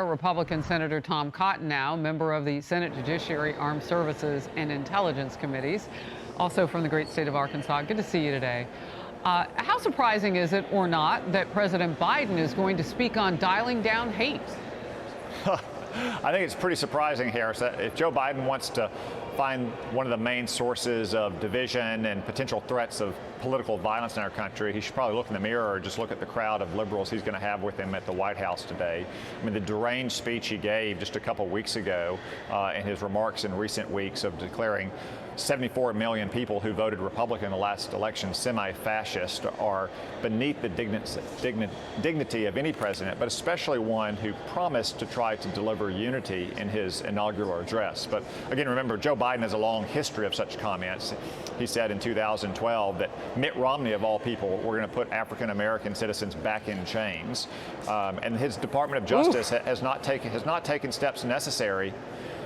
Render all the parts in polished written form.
Republican Senator Tom Cotton, now member of the Senate Judiciary, Armed Services, and Intelligence Committees, also from the great state of Arkansas. Good to see you today. How surprising is it, or not, that President Biden is going to speak on dialing down hate? I think it's pretty surprising, Harris, that if Joe Biden wants to find one of the main sources of division and potential threats of political violence in our country, he should probably look in the mirror or just look at the crowd of liberals he's going to have with him at the White House today. I mean, the deranged speech he gave just a couple weeks ago and his remarks in recent weeks of declaring 74 million people who voted Republican in the last election semi-fascist are beneath the dignity of any president, but especially one who promised to try to deliver unity in his inaugural address. But again, remember, Joe Biden has a long history of such comments. He said in 2012 that Mitt Romney, of all people, were going to put African-American citizens back in chains. And his Department of Justice has not taken steps necessary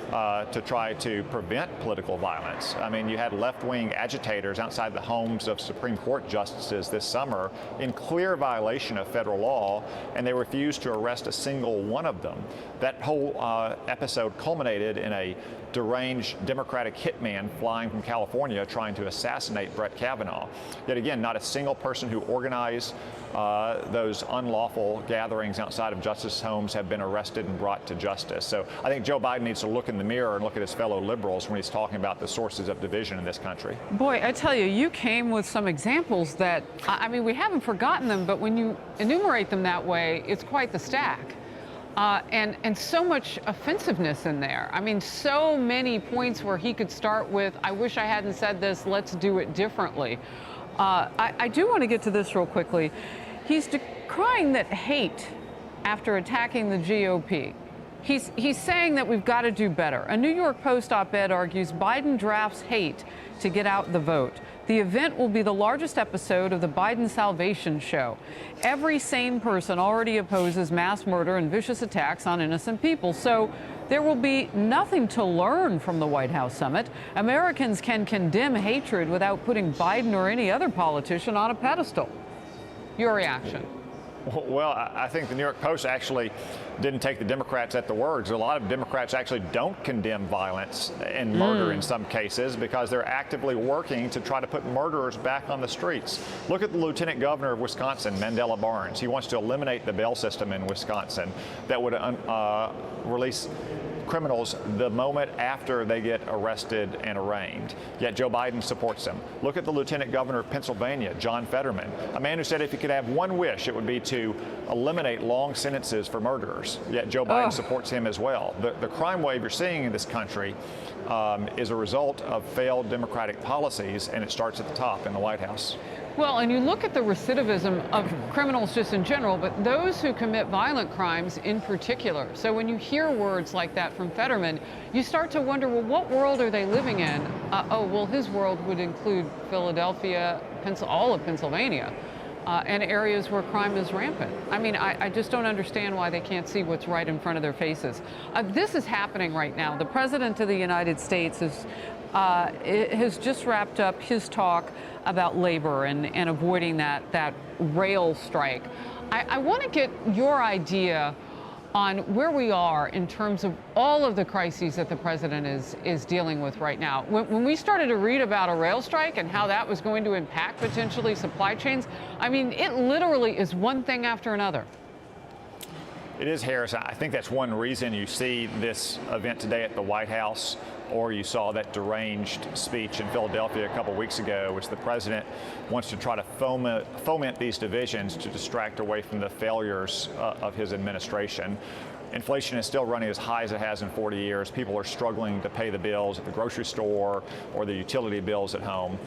to try to prevent political violence. I mean, you had left-wing agitators outside the homes of Supreme Court justices this summer in clear violation of federal law, and they refused to arrest a single one of them. That whole episode culminated in a deranged Democratic hitman flying from California trying to assassinate Brett Kavanaugh. Yet again, not a single person who organized those unlawful gatherings outside of justice homes have been arrested and brought to justice. So I think Joe Biden needs to look in the mirror and look at his fellow liberals when he's talking about the sources of division in this country. Boy, I tell you, you came with some examples that, I mean, we haven't forgotten them, but when you enumerate them that way, it's quite the stack. And so much offensiveness in there. I mean, so many points where he could start with, I wish I hadn't said this, let's do it differently. I do want to get to this real quickly. He's decrying that hate after attacking the GOP. He's saying that we've got to do better. A New York Post op-ed argues Biden drafts hate to get out the vote. The event will be the largest episode of the Biden Salvation Show. Every sane person already opposes mass murder and vicious attacks on innocent people. So there will be nothing to learn from the White House summit. Americans can condemn hatred without putting Biden or any other politician on a pedestal. Your reaction? Well, I think the New York Post actually didn't take the Democrats at the words. A lot of Democrats actually don't condemn violence and murder in some cases because they're actively working to try to put murderers back on the streets. Look at the Lieutenant Governor of Wisconsin, Mandela Barnes. He wants to eliminate the bail system in Wisconsin that would release criminals the moment after they get arrested and arraigned. Yet Joe Biden supports them. Look at the Lieutenant Governor of Pennsylvania, John Fetterman, a man who said if he could have one wish, it would be to eliminate long sentences for murderers. Yet Joe Biden supports him as well. The crime wave you're seeing in this country is a result of failed Democratic policies, and it starts at the top in the White House. Well, and you look at the recidivism of criminals just in general, but those who commit violent crimes in particular. So when you hear words like that from Fetterman, you start to wonder, well, what world are they living in? Well, his world would include Philadelphia, all of Pennsylvania, and areas where crime is rampant. I mean, I just don't understand why they can't see what's right in front of their faces. This is happening right now. The President of the United States has just wrapped up his talk about labor and avoiding that rail strike. I want to get your idea on where we are in terms of all of the crises that the president is dealing with right now. When we started to read about a rail strike and how that was going to impact potentially supply chains, I mean, it literally is one thing after another. It is, Harris. I think that's one reason you see this event today at the White House, or you saw that deranged speech in Philadelphia a couple weeks ago, which the president wants to try to foment these divisions to distract away from the failures of his administration. Inflation is still running as high as it has in 40 years. People are struggling to pay the bills at the grocery store or the utility bills at home.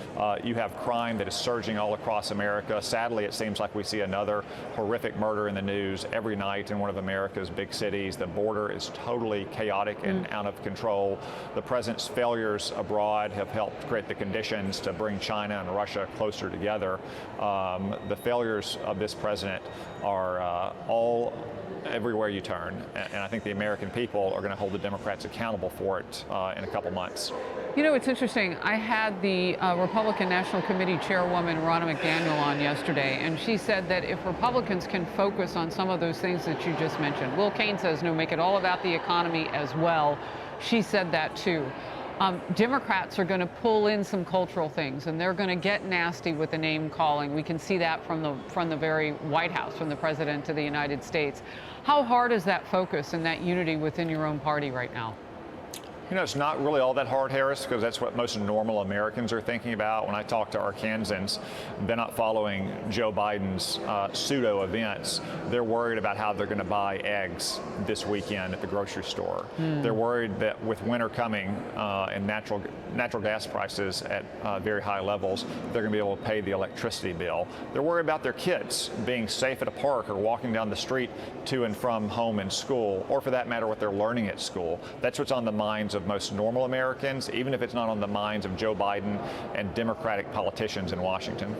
You have crime that is surging all across America. Sadly, it seems like we see another horrific murder in the news every night in one of America's big cities. The border is totally chaotic and out of control. The president's failures abroad have helped create the conditions to bring China and Russia closer together. The failures of this president are all everywhere you turn. And I think the American people are going to hold the Democrats accountable for it in a couple months. You know, it's interesting. I had the Republican National Committee Chairwoman, Ronna McDaniel, on yesterday, and she said that if Republicans can focus on some of those things that you just mentioned, Will Cain says, no, make it all about the economy as well. She said that too. Democrats are going to pull in some cultural things, and they're going to get nasty with the name calling. We can see that from the very White House, from the President of the United States. How hard is that focus and that unity within your own party right now? You know, it's not really all that hard, Harris, because that's what most normal Americans are thinking about. When I talk to Arkansans, they're not following Joe Biden's pseudo events. They're worried about how they're going to buy eggs this weekend at the grocery store. They're worried that with winter coming and natural gas prices at very high levels, they're going to be able to pay the electricity bill. They're worried about their kids being safe at a park or walking down the street to and from home and school, or for that matter, what they're learning at school. That's what's on the minds of most normal Americans, even if it's not on the minds of Joe Biden and Democratic politicians in Washington.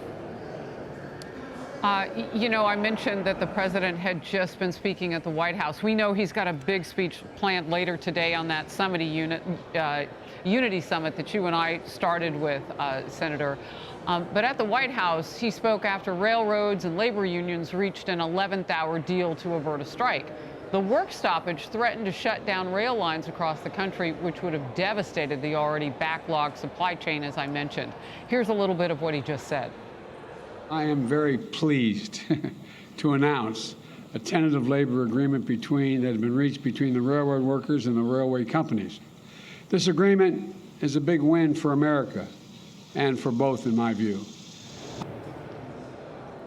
You know, I mentioned that the president had just been speaking at the White House. We know he's got a big speech planned later today on that Unity Summit that you and I started with, Senator. But at the White House, he spoke after railroads and labor unions reached an 11th hour deal to avert a strike. The work stoppage threatened to shut down rail lines across the country, which would have devastated the already backlogged supply chain, as I mentioned. Here's a little bit of what he just said. I am very pleased to announce a tentative labor agreement that has been reached between the railroad workers and the railway companies. This agreement is a big win for America and for both, in my view.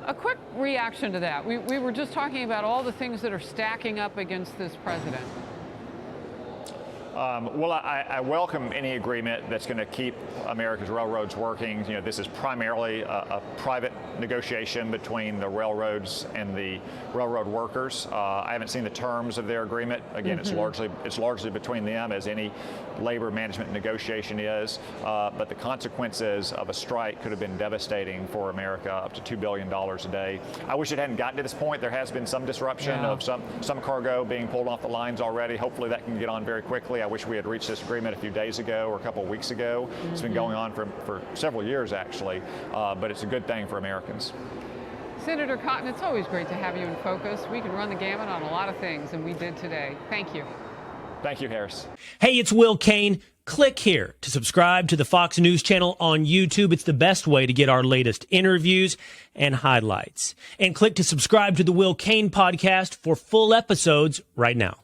A quick reaction to that. We were just talking about all the things that are stacking up against this president. Well, I welcome any agreement that's going to keep America's railroads working. You know, this is primarily a private negotiation between the railroads and the railroad workers. I haven't seen the terms of their agreement. Again, it's largely between them, as any labor management negotiation is. But the consequences of a strike could have been devastating for America, up to $2 billion a day. I wish it hadn't gotten to this point. There has been some disruption of some cargo being pulled off the lines already. Hopefully that can get on very quickly. I wish we had reached this agreement a few days ago or a couple of weeks ago. It's been going on for several years, actually, but it's a good thing for Americans. Senator Cotton, it's always great to have you in focus. We can run the gamut on a lot of things, and we did today. Thank you. Thank you, Harris. Hey, it's Will Cain. Click here to subscribe to the Fox News channel on YouTube. It's the best way to get our latest interviews and highlights. And click to subscribe to the Will Cain podcast for full episodes right now.